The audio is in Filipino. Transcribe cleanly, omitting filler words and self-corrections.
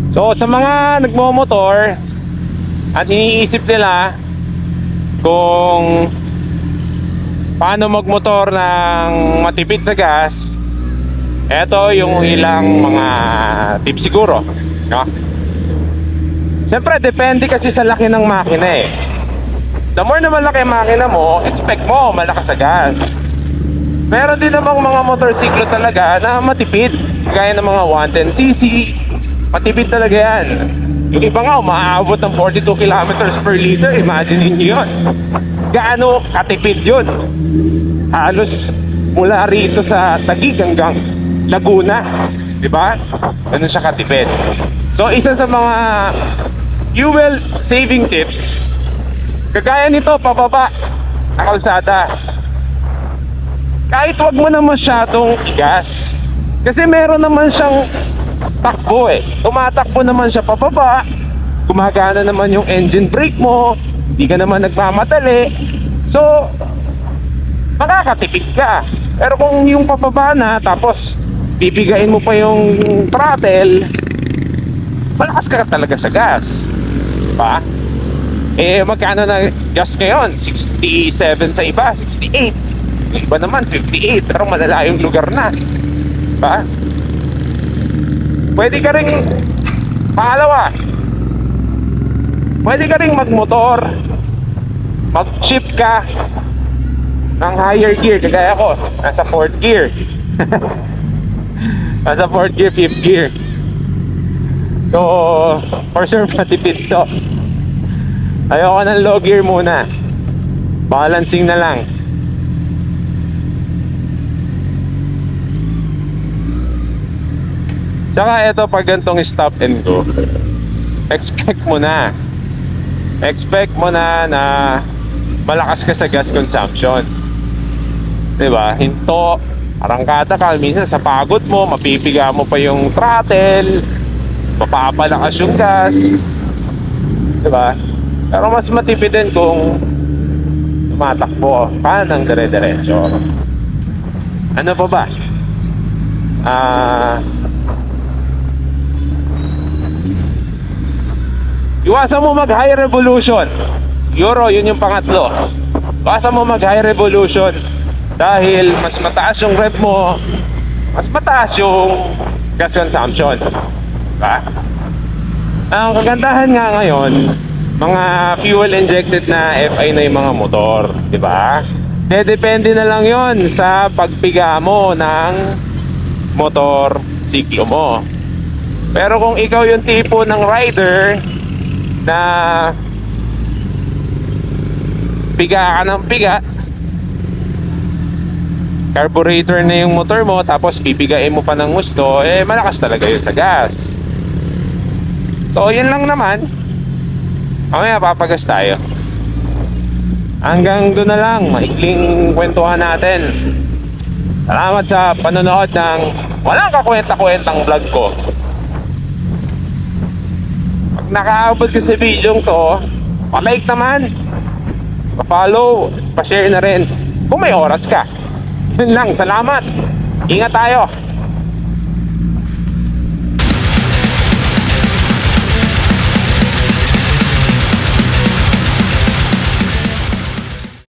So sa mga nagmomotor at iniisip nila kung paano magmotor ng matipid sa gas, eto yung ilang mga tips siguro, no? Siyempre depende kasi sa laki ng makina eh. The more na malaki ang makina mo, expect mo malakas sa gas. Meron din namang mga motorsiklo talaga na matipid, gaya ng mga 110cc. Matipid talaga yan. Yung iba nga umaabot ng 42 kilometers per liter. Imagine niyo yun. Gaano katipid yun? Halos mula rito sa Taguig hanggang Laguna, di ba? Ganun siya katipid. So isa sa mga fuel saving tips, kagaya nito, pababa na kalsada, kahit wag mo na masyadong igas, kasi meron naman siyang takbo eh. Tumatakbo naman siya pababa, gumagana naman yung engine brake mo, hindi ka naman nagmamadali, so makakatipid ka. Pero kung yung pababa na, tapos bibigain mo pa yung throttle, malakas ka talaga sa gas, diba? Eh magkano na gas ngayon? 67 sa iba, 68. Yung iba naman 58, pero malalayong lugar na, diba? Pwede ka ring, pangalawa, pwede ka ring magmotor, mag-shift ka ng higher gear, kagaya ko, nasa 4th gear. Nasa 4th gear, 5th gear. So, for sure matipid to. Ayoko ng low gear muna, balancing na lang. Tsaka ito, pag gantong stop and go, expect mo na na malakas ka sa gas consumption, diba? Hinto, arangkada ka, minsan sa pagod mo mapipiga mo pa yung throttle, mapapalakas yung gas, diba? Pero mas matipid din kung tumatakbo ka ng dire-diretso. Ano pa ba? Iwasan mo mag high revolution. Siguro yun yung pangatlo. Iwasan mo mag high revolution, dahil mas mataas yung rev mo, mas mataas yung gas consumption, diba? Ang kagandahan nga ngayon, mga fuel injected na FI na yung mga motor, diba? Depende na lang yon sa pagpiga mo ng motor siklo mo. Pero kung ikaw yung tipo ng rider na piga ka ng piga, carburetor na yung motor mo, tapos pipigain mo pa ng gusto, eh malakas talaga yun sa gas. So yun lang naman. Mamaya papagas tayo. Hanggang doon na lang, maikling kwentuhan natin. Salamat sa panonood ng walang kakwenta-kwentang vlog ko. Pag nakaabot ka sa video to, pa-like naman, pa-follow, pa-share na rin kung may oras ka. Yun lang, salamat. Ingat tayo.